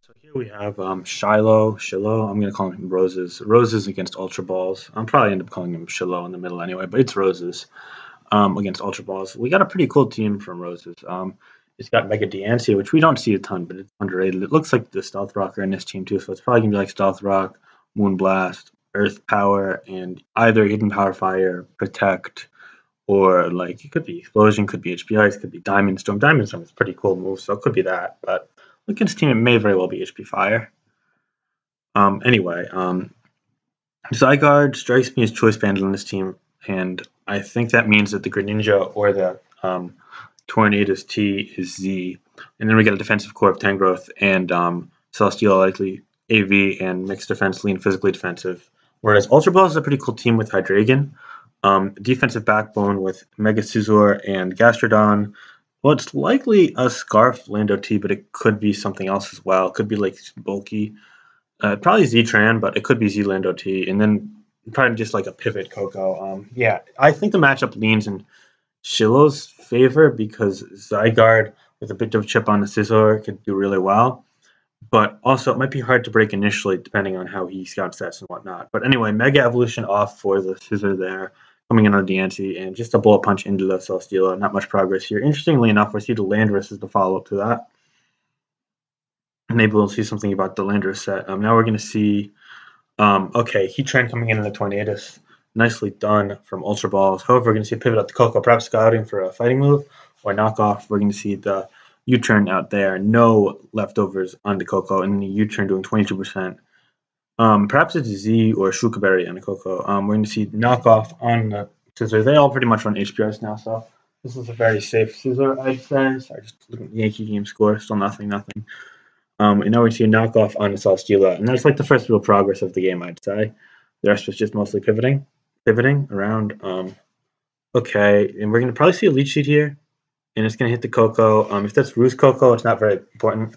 So here we have Shiloh. I'm gonna call him Roses. Roses against Ultraballz. I'm probably end up calling him Shiloh in the middle anyway, but it's Roses against Ultraballz. We got a pretty cool team from Roses. It's got Mega Diancie, which we don't see a ton, but it's underrated. It looks like the Stealth Rocker in this team too, so it's probably gonna be like Stealth Rock, Moonblast, Earth Power, and either Hidden Power Fire, Protect, or like it could be Explosion, could be HP Ice, could be Diamond Storm. Diamond Storm is a pretty cool move, so it could be that. But look at this team, it may very well be HP Fire. Anyway, Zygarde strikes me as choice banded on this team, and I think that means that the Greninja or the Tornadus T is Z, and then we get a defensive core of Tangrowth and Celesteela likely AV and mixed defense, lean physically defensive. Whereas Ultra Ball is a pretty cool team with Hydreigon, defensive backbone with Mega Scizor and Gastrodon. Well, it's likely a Scarf Lando T, but it could be something else as well. It could be like bulky. Probably Z-Tran, but it could be Z-Lando T, and then probably just like a pivot Coco. Yeah, I think the matchup leans in Shiloh's favor because Zygarde with a bit of chip on the Scizor could do really well. But also, it might be hard to break initially depending on how he scout sets and whatnot. But anyway, Mega Evolution off for the Scizor there, coming in on Diancie, and just a bullet punch into the Celesteela. Not much progress here. Interestingly enough, we see the Landorus as the follow-up to that. Maybe we'll see something about the Landorus set. Now we're going to see, okay, Heatran coming in the Tornadus. Nicely done from Ultraballz. However, we're going to see a pivot out the Coco, perhaps scouting for a fighting move or knockoff. We're going to see the U-turn out there, no leftovers on the Coco, and the U-turn doing 22%. Perhaps it's Z or Shukaberry on the Coco. We're going to see knockoff on the Scizor. They all pretty much run HPRs now, so this is a very safe Scizor, I'd say. Sorry, just looking at the Yankee game score, still nothing. And now we see a knockoff on the Celesteela, and that's like the first real progress of the game, I'd say. The rest was just mostly pivoting around. Okay, and we're going to probably see a Leech Seed here, and it's going to hit the Coco. If that's Roost Coco, it's not very important.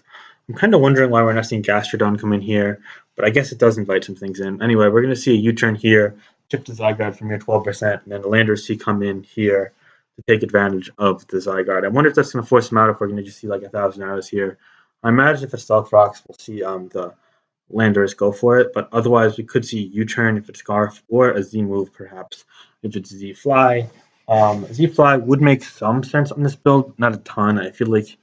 I'm kind of wondering why we're not seeing Gastrodon come in here, but I guess it does invite some things in. Anyway, we're going to see a U-turn here, chip the Zygarde from here 12%, and then the Landorus T come in here to take advantage of the Zygarde. I wonder if that's going to force him out, if we're going to just see like 1,000 arrows here. I imagine if it's Stealth Rocks, we'll see the Landorus go for it, but otherwise we could see U-turn if it's Scarf or a Z move perhaps if it's Z-Fly. Z-Fly would make some sense on this build, not a ton. I feel like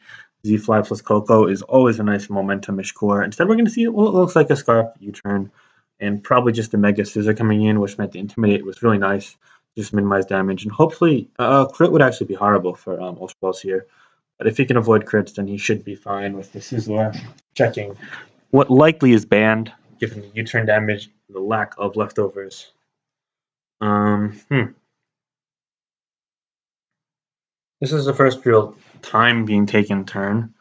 Z-Fly plus Coco is always a nice momentum-ish core. Instead, we're going to see what looks like a Scarf U-turn and probably just a Mega Scizor coming in, which meant the Intimidate was really nice, just minimize damage. And hopefully, crit would actually be horrible for Ultraballz here. But if he can avoid crits, then he should be fine with the Scizor checking what likely is banned, given the U-turn damage and the lack of leftovers. This is the first real time being taken turn,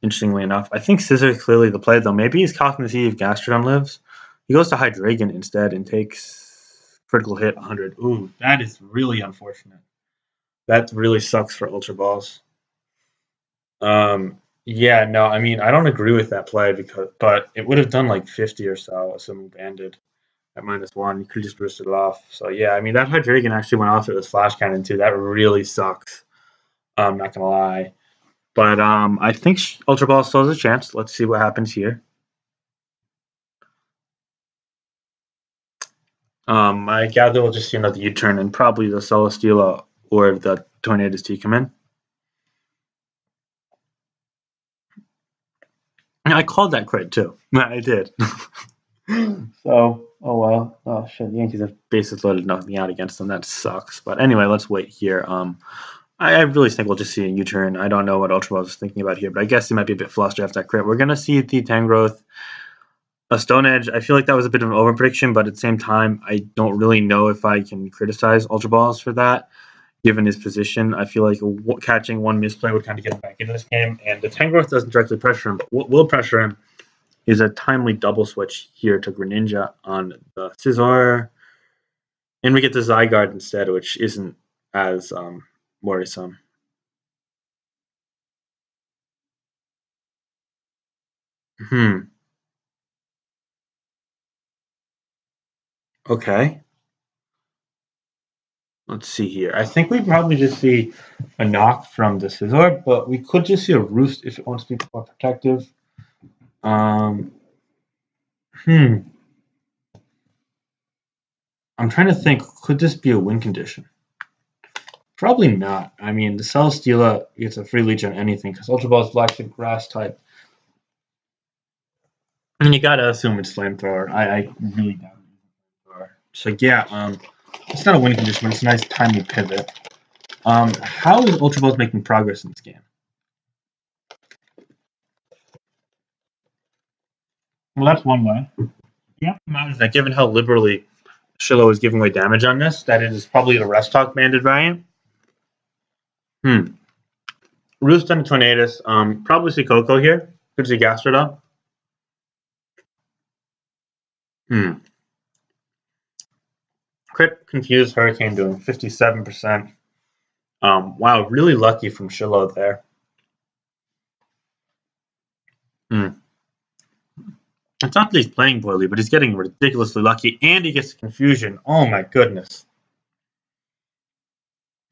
interestingly enough. I think Scizor is clearly the play, though. Maybe he's calculating to see if Gastrodon lives. He goes to Hydreigon instead and takes critical hit 100. Ooh, that is really unfortunate. That really sucks for Ultraballz. Yeah, no, I mean, I don't agree with that play but it would have done like 50 or so, assuming banded at -1. You could just boost it off. So yeah, I mean, that Hydreigon actually went off with this Flash Cannon too. That really sucks. I'm not gonna lie, but I think Ultraball still has a chance. Let's see what happens here. I gather we'll just see another U-turn and probably the Celesteela or the Tornadus T come in. I called that crit too. I did. So, oh well. Oh shit, the Yankees have bases loaded, nothing out against them. That sucks. But anyway, let's wait here. I really think we'll just see a U-turn. I don't know what Ultraballz is thinking about here, but I guess he might be a bit flustered after that crit. We're gonna see the Tangrowth, a Stone Edge. I feel like that was a bit of an over prediction, but at the same time, I don't really know if I can criticize Ultraballz for that. Given his position, I feel like catching one misplay would kind of get him back into this game. And the Tangrowth doesn't directly pressure him, but what will pressure him is a timely double switch here to Greninja on the Scizor. And we get the Zygarde instead, which isn't as worrisome. Okay. Let's see here. I think we probably just see a knock from the Scizor, but we could just see a Roost if it wants to be more protective. Um, hmm. I'm trying to think. Could this be a win condition? Probably not. I mean, the Celesteela gets a free leech on anything because Ultraballz Black and Grass type. And you gotta assume it's Flamethrower. I really doubt it. So yeah, it's not a win condition, but it's a nice timely pivot. How is Ultraballz making progress in this game? Well, that's one way. You have to imagine that given how liberally Shiloh is giving away damage on this, that it is probably the Rest Talk banded variant. Roost and Tornadus. Probably see Coco here. Could see Gastrodon. Crit Confused Hurricane doing 57%. Wow, really lucky from Shiloh there. It's not that he's playing poorly, but he's getting ridiculously lucky, and he gets Confusion. Oh my goodness.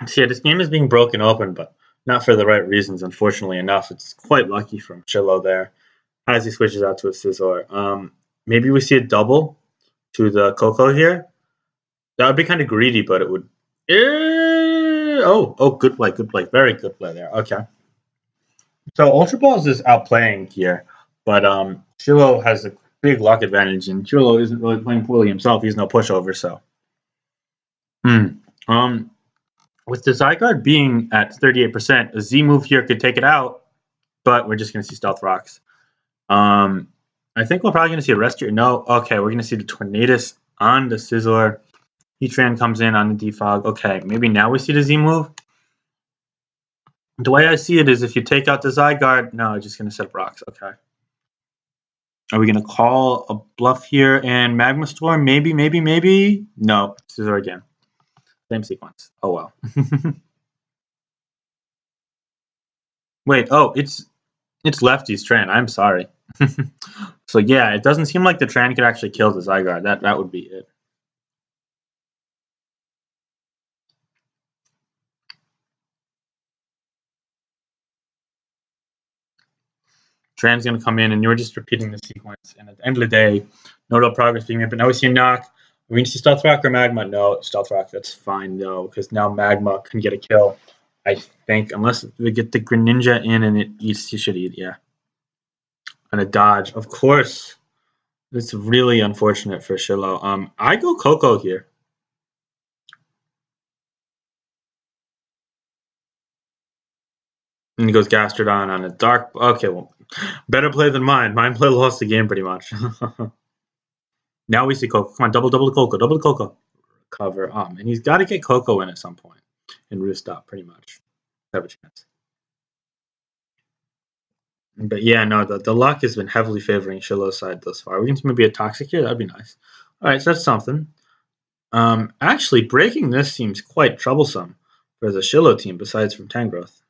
So yeah, this game is being broken open, but not for the right reasons, unfortunately enough. It's quite lucky from Shiloh there as he switches out to a Scizor. Maybe we see a double to the Coco here. That would be kind of greedy, but it would. Oh, good play, good play. Very good play there. Okay. So Ultraballz is outplaying here, but Shiloh has a big luck advantage, and Shiloh isn't really playing poorly himself. He's no pushover, so. With the Zygarde being at 38%, a Z move here could take it out, but we're just going to see Stealth Rocks. I think we're probably going to see a Rest here. No, okay, we're going to see the Tornadus on the Scizor. Heatran comes in on the Defog. Okay, maybe now we see the Z move. The way I see it is if you take out the Zygarde, no, I'm just going to set up Rocks. Okay. Are we going to call a bluff here and Magma Storm? Maybe. No, Scizor again. Same sequence. Oh, well. Wait, oh, it's Lefty's Tran. I'm sorry. So yeah, it doesn't seem like the Tran could actually kill the Zygarde. That would be it. Tran's going to come in, and you're just repeating the sequence. And at the end of the day, no real progress being made. But now we see a knock. Are we going to see Stealth Rock or Magma? No, Stealth Rock. That's fine, though, because now Magma can get a kill. I think, unless we get the Greninja in and it eats, he should eat, yeah. And a dodge, of course. It's really unfortunate for Shiloh. I go Coco here. And he goes Gastrodon on a dark. Okay, well, better play than mine. Mine play lost the game pretty much. Now we see Coco. Come on, double the Coco. Cover. And he's got to get Coco in at some point. And Roost up, pretty much. Have a chance. But yeah, no, the luck has been heavily favoring Shiloh's side thus far. We can maybe a Toxic here. That'd be nice. All right, so that's something. Actually, breaking this seems quite troublesome for the Shiloh team, besides from Tangrowth.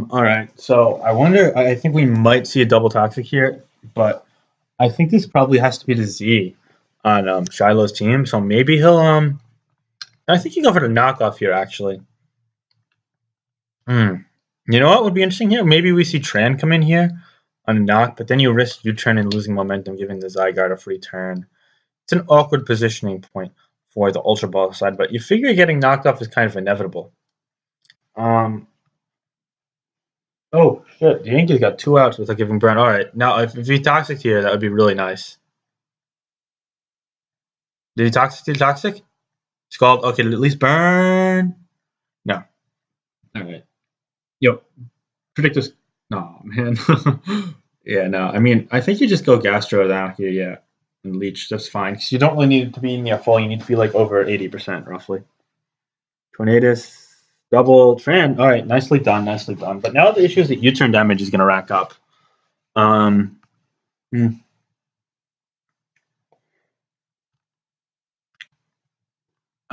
All right. So I wonder. I think we might see a double toxic here, but I think this probably has to be the Z on Shiloh's team. So maybe he'll I think he go for the knockoff here actually. You know what would be interesting here? Maybe we see Tran come in here on a knock, but then you risk U-turn and losing momentum, giving the Zygarde a free turn. It's an awkward positioning point for the Ultra Ball side, but you figure getting knocked off is kind of inevitable. Oh shit! The Yankees got 2 outs without giving Brown. All right, now if he toxic here, that would be really nice. Did he toxic? Did he toxic? Scald. Okay, at least burn. No. All right. Yo, predict this. No, man. Yeah, no. I mean, I think you just go Gastro down here, yeah, and Leech. That's fine because you don't really need to be near full. You need to be like over 80% roughly. Tornadus. Double Tran. All right, nicely done. But now the issue is that U-turn damage is going to rack up. I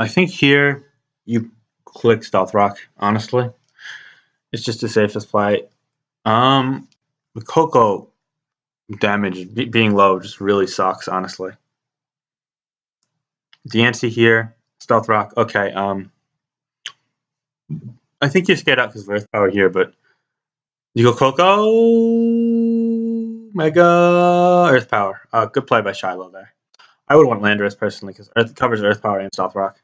think here you click Stealth Rock, honestly. It's just the safest play. The Coco damage being low just really sucks, honestly. DNC here, Stealth Rock. Okay, I think you scared out because of Earth Power here, but you go Coco, Mega, Earth Power. Good play by Shiloh there. I would want Landorus personally because Earth covers Earth Power and Stealth Rock.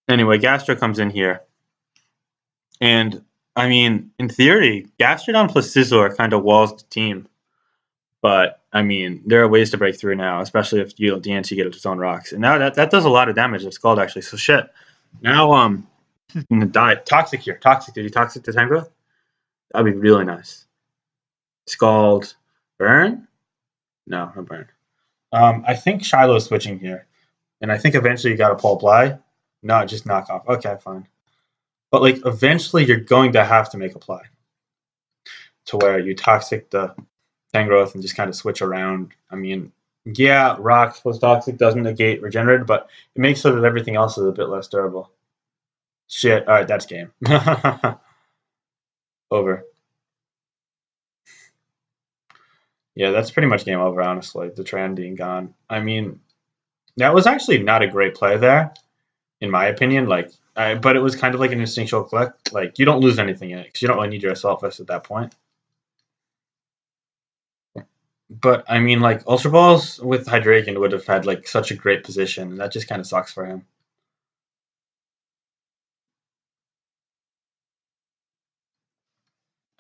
Anyway, Gastro comes in here. And, I mean, in theory, Gastrodon plus Scizor kind of walls the team. But, I mean, there are ways to break through now, especially if you DNC get its own rocks. And now that does a lot of damage to Scald, actually. So, shit. Now, I'm going to die. Toxic here. Toxic. Did you Toxic to Tangrowth? That'd be really nice. Scald. Burn? No, no burn. I think Shiloh's switching here. And I think eventually you got to pull Apply. No, just knock off. Okay, fine. But, like, eventually you're going to have to make Apply. To where you Toxic the Tangrowth and just kind of switch around. I mean, yeah, Rocks plus Toxic doesn't negate Regenerated, but it makes so that everything else is a bit less durable. Shit. Alright, that's game. Over. Yeah, that's pretty much game over, honestly. The Tran being gone. I mean, that was actually not a great play there, in my opinion. Like, but it was kind of like an instinctual click. Like, you don't lose anything in it because you don't really need your Assault Vest at that point. But I mean, like Ultraballz with Hydreigon would have had like such a great position, and that just kind of sucks for him.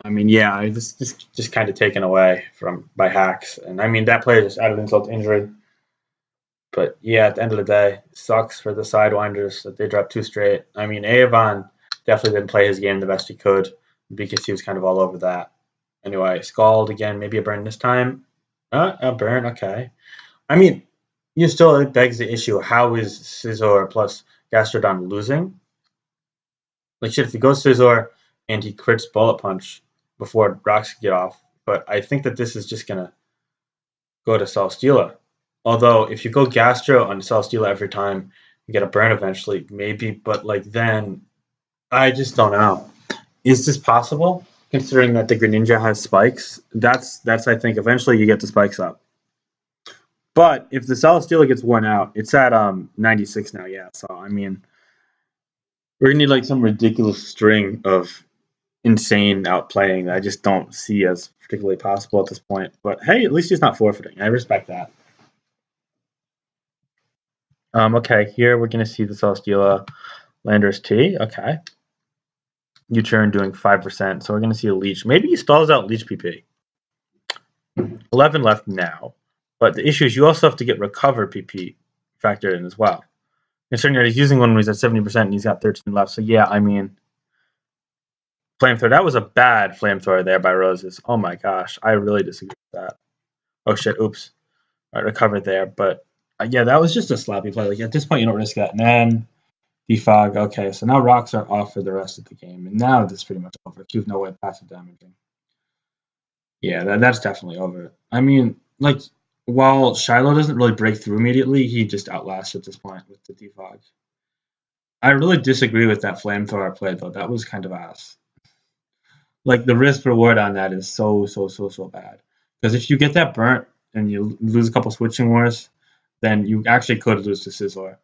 I mean, yeah, this just kind of taken away from by hacks, and I mean that player just added insult to injury. But yeah, at the end of the day, it sucks for the Sidewinders that they dropped 2 straight. I mean, Avon definitely didn't play his game the best he could because he was kind of all over that. Anyway, Scald again, maybe a burn this time. A burn, okay. I mean, you still it begs the issue: how is Scizor plus Gastrodon losing? Like shit, if he goes Scizor and he crits Bullet Punch before rocks get off, but I think that this is just gonna go to Celesteela. Although if you go Gastro on Celesteela every time, you get a burn eventually, maybe. But like then, I just don't know. Is this possible? Considering that the Greninja has spikes, that's I think eventually you get the spikes up. But if the Celesteela gets worn out, it's at 96 now. Yeah, so I mean, we're gonna need like some ridiculous string of insane outplaying that I just don't see as particularly possible at this point. But hey, at least he's not forfeiting. I respect that. Okay, here we're gonna see the Celesteela Landorus T. Okay. U-turn doing 5%, so we're gonna see a leech. Maybe he stalls out leech PP. 11 left now. But the issue is you also have to get recover PP factored in as well. Considering that he's using one when he's at 70% and he's got 13 left. So yeah, I mean, Flamethrower. That was a bad Flamethrower there by Roses. Oh my gosh, I really disagree with that. Oh shit, oops. I recovered there, but yeah, that was just a sloppy play. Like at this point, you don't risk that. And then defog. Okay, so now rocks are off for the rest of the game, and now this is pretty much over. If you have no way of passive damaging. Yeah, that's definitely over. I mean, like, while Shiloh doesn't really break through immediately, he just outlasts at this point with the defog. I really disagree with that Flamethrower play, though. That was kind of ass. Like, the risk reward on that is so bad. Because if you get that burnt and you lose a couple switching wars, then you actually could lose to Scizor.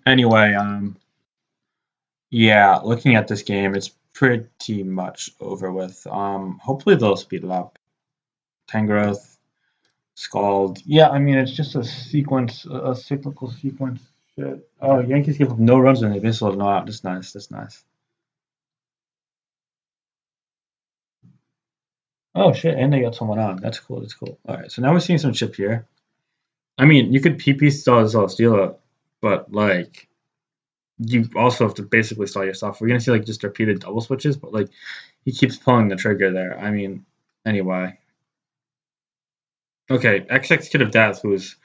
Anyway, yeah, looking at this game, it's pretty much over with. Hopefully they'll speed it up. Tangrowth, Scald. Yeah, I mean, it's just a sequence, a cyclical sequence. Shit. Oh, Yankees give up no runs when they baseball no out. That's nice. That's nice. Oh shit, and they got someone on. That's cool. That's cool. All right, so now we're seeing some chip here. I mean, you could PP stall Celesteela, but like, you also have to basically stall yourself. We're gonna see like just repeated double switches, but like, he keeps pulling the trigger there. I mean, anyway. Okay, XX Kid of Death, who's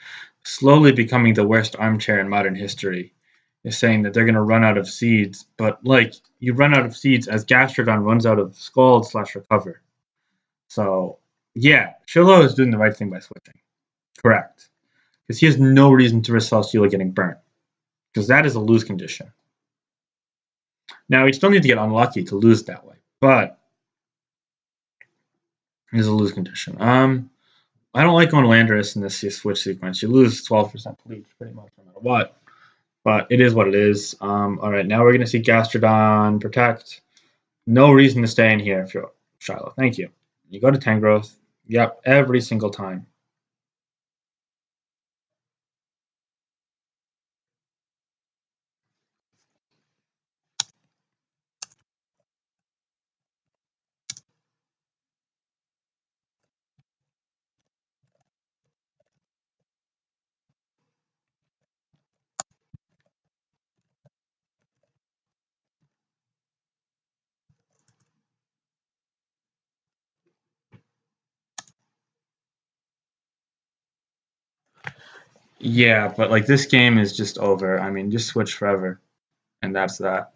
slowly becoming the worst armchair in modern history, is saying that they're going to run out of seeds, but like you run out of seeds as Gastrodon runs out of Scald /Recover. So, yeah, Shiloh is doing the right thing by switching. Correct. Because he has no reason to risk Celesteela getting burnt. Because that is a lose condition. Now, we still need to get unlucky to lose that way. But it is a lose condition. I don't like going Landorus in this switch sequence. You lose 12% bleach pretty much no matter what. But it is what it is. All right, now we're going to see Gastrodon Protect. No reason to stay in here if you're Shiloh. Thank you. You go to Tangrowth. Yep, every single time. Yeah, but like this game is just over. I mean, just switch forever, and that's that.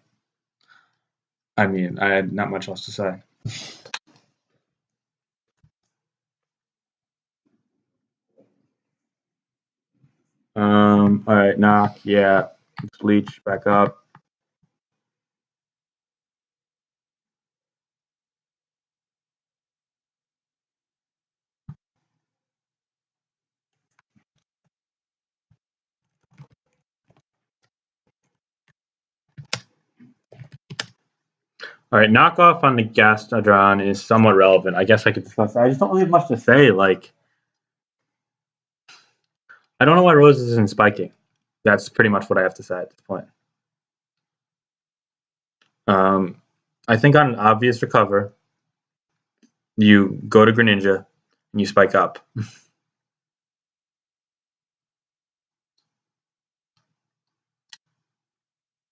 I mean, I had not much else to say. All right, knock. Yeah, bleach back up. All right, knockoff on the Gastrodon is somewhat relevant. I guess I could discuss that. I just don't really have much to say. Like, I don't know why Rose isn't spiking. That's pretty much what I have to say at this point. Um, I think on an obvious recover, you go to Greninja and you spike up.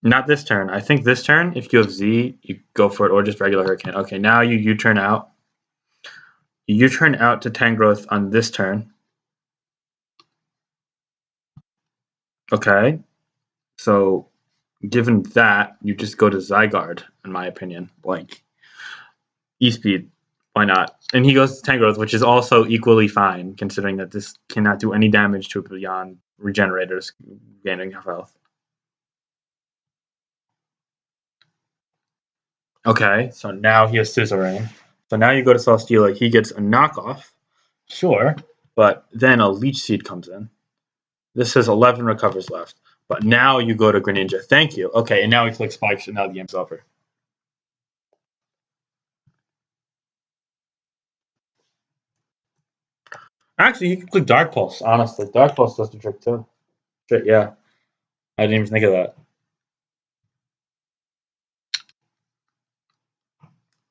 Not this turn. I think this turn, if you have Z, you go for it, or just regular Hurricane. Okay, now you U-turn out. You U-turn out to Tangrowth on this turn. Okay, so given that, you just go to Zygarde, in my opinion. Like, E-Speed, why not? And he goes to Tangrowth, which is also equally fine, considering that this cannot do any damage to it beyond Regenerators gaining health. Okay, so now he has Scissoring. So now you go to Celesteela, he gets a knockoff. Sure, but then a Leech Seed comes in. This has 11 recovers left. But now you go to Greninja. Thank you. Okay, and now he clicks Spikes, and now the game's over. Actually, you can click Dark Pulse, honestly. Dark Pulse does the trick, too. Shit, yeah. I didn't even think of that.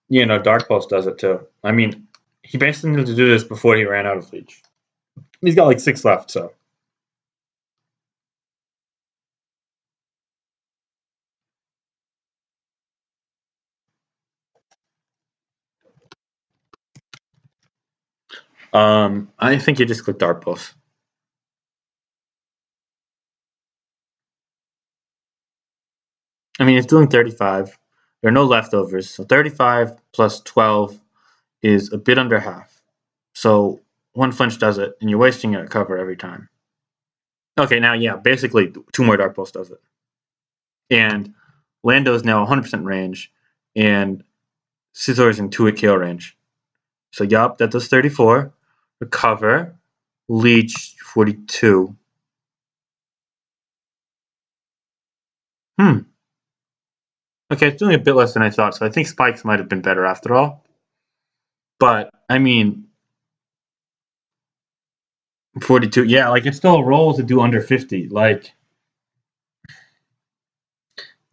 You know, Dark Pulse does it, too. I mean, he basically needed to do this before he ran out of Leech. He's got like 6 left, so. I think you just click Dark Pulse. I mean, it's doing 35. There are no leftovers, so 35 plus 12 is a bit under half. So one flinch does it, and you're wasting a cover every time. Okay, now, yeah, basically 2 more Dark Pulse does it. And Lando is now 100% range, and Scizor is in 2-hit KO range. So, yup, that does 34. Recover. Leech, 42. Okay, it's doing a bit less than I thought, so I think Spikes might have been better after all. But, I mean, 42, yeah, like, it's still a roll to do under 50. Like,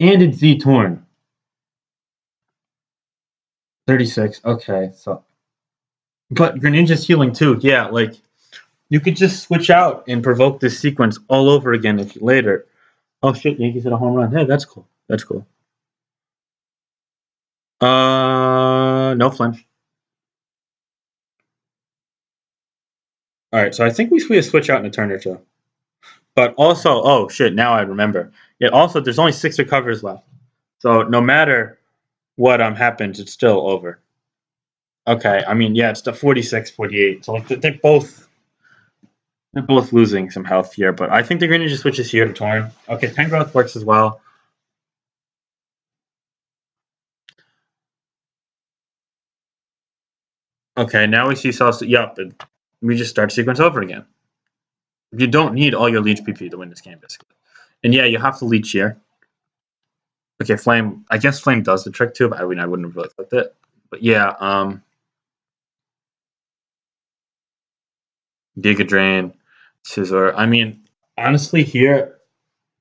and it's Z Torn. 36, okay, so. But Greninja's healing too, yeah, like, you could just switch out and provoke this sequence all over again if you later. Oh shit, Yankees hit a home run. Hey, that's cool. That's cool. No flinch. All right, so I think we switch out in a turn or two. But also, oh shit, now I remember. Yeah, also, there's only 6 recovers left. So no matter what happens, it's still over. Okay, I mean, yeah, it's the 46, 48. So like they're both losing some health here, but I think they're going to just switches here to Torn. Okay, 10 growth works as well. Okay, now we see cells. Yup, we just start sequence over again. You don't need all your leech PP to win this game, basically. And yeah, you have to leech here. Okay, Flame. I guess Flame does the trick too, but I mean, I wouldn't have really clicked it. But yeah, Giga Drain, Scissor. I mean, honestly, here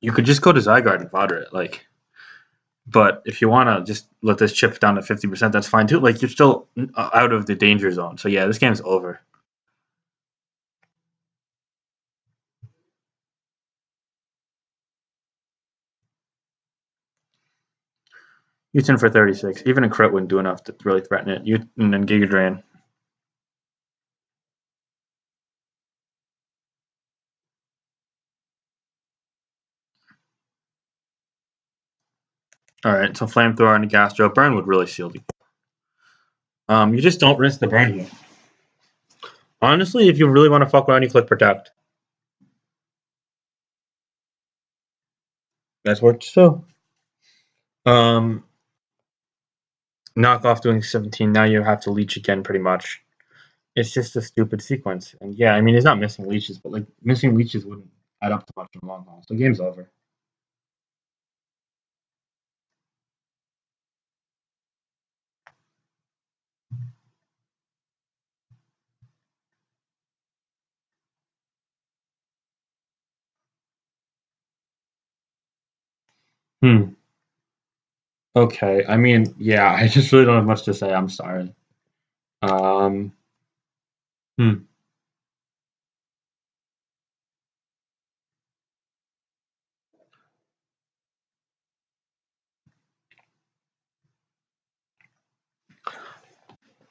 you could just go to Zygarde and fodder it. Like, but if you want to just let this chip down to 50%, that's fine too. Like, you're still out of the danger zone. So yeah, this game's over. You turn for 36. Even a crit wouldn't do enough to really threaten it. You and then Giga Drain. All right, so Flamethrower and a Gastro burn would really seal you. You just don't risk the burn here. Honestly, if you really want to fuck around, you click Protect. That's worked too. Um, Knock off doing 17. Now you have to leech again, pretty much. It's just a stupid sequence. And yeah, I mean, he's not missing leeches, but like missing leeches wouldn't add up to much in the long haul. So game's over. Hmm. Okay. I mean, yeah, I just really don't have much to say. I'm sorry. Um. Hmm.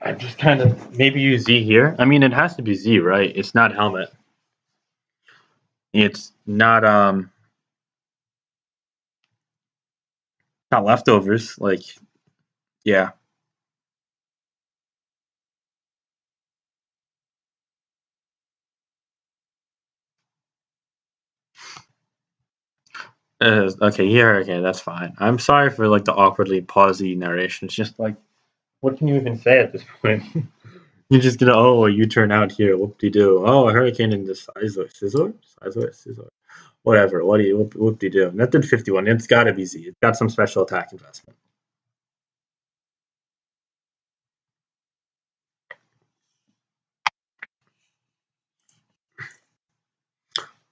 I just kind of maybe use Z here. I mean, it has to be Z, right? It's not helmet. It's not leftovers. Like, yeah. Okay, here. Okay, that's fine. I'm sorry for like the awkwardly pausey narration. It's just like, what can you even say at this point? You just gonna you turn out here. Whoop de doo. Oh, a hurricane in the Scizor. Whatever. What do you whoop de doo? That did 51. It's got to be Z. It's got some special attack investment.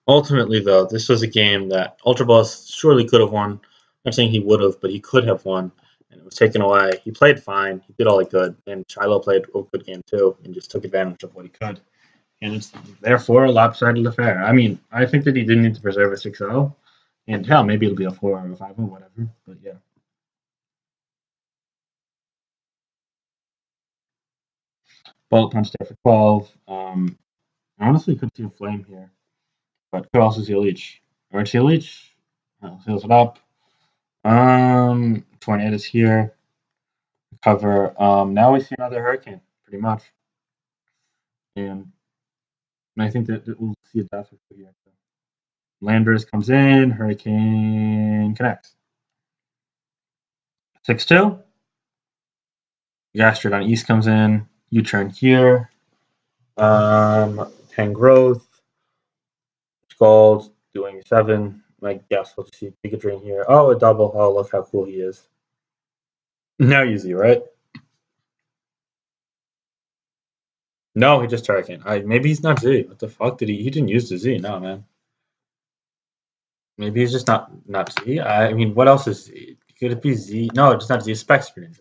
Ultimately, though, this was a game that Ultraballz surely could have won. I'm saying he would have, but he could have won, and it was taken away. He played fine. He did all he could, and Shiloh played a good game too, and just took advantage of what he could. And it's therefore a lopsided affair. I mean, I think that he didn't need to preserve a 6-0, and hell, maybe it'll be a 4 or a 5 or whatever. But yeah, bullet punch there for 12. I honestly could see a flame here, but could also see a leech. Or see a leech. Heals it up. Tornadoes here. Cover. Now we see another hurricane, pretty much, and I think that we'll see a death here. Landers comes in. Hurricane connects. 6-2. Gastrodon East comes in. U turn here. 10 growth. Scald doing 7. I guess we'll see Giga Drain here. Oh, a double. Oh, look how cool he is. Now you see, right? No, he just Hurricane. Maybe he's not Z. What the fuck did he? He didn't use the Z. No, man. Maybe he's just not Z. I mean, what else is Z? Could it be Z? No, it's not Z. It's Specs Ninja.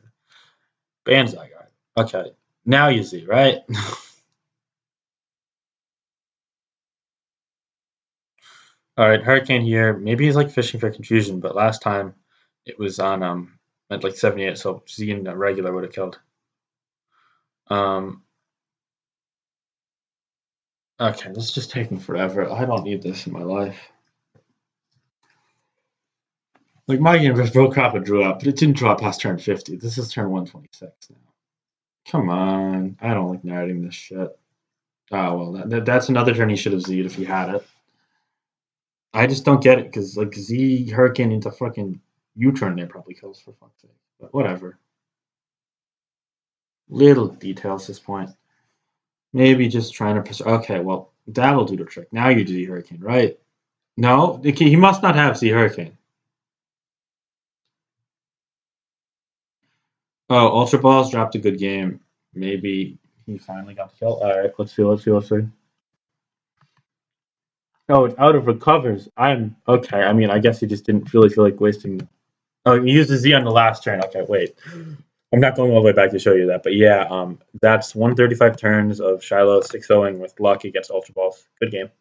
Banzai. Okay. Now you see, right? All right, Hurricane here. Maybe he's like fishing for confusion, but last time it was on at like 78, so Z and regular would have killed. Um, okay, this is just taking forever. I don't need this in my life. Like my game just broke up and drew up, but it didn't draw past turn 50. This is turn 126 now. Come on. I don't like narrating this shit. Oh, well, that's another turn he should have Z'd if he had it. I just don't get it, because, like, Z Hurricane into fucking U-turn there probably kills, for fuck's sake. But whatever. Little details at this point. Maybe just trying to... Okay, well, that'll do the trick. Now you do Z Hurricane, right? No? He must not have Z Hurricane. Oh, Ultraballz dropped a good game. Maybe he finally got the kill. Alright, let's see. Oh, it's out of recovers. I'm okay. I mean, I guess he just didn't really feel like wasting. Oh, he used the Z on the last turn. Okay, wait. I'm not going all the way back to show you that, but yeah, that's 135 turns of Shiloh 6-0ing with luck against Ultraballz. Good game.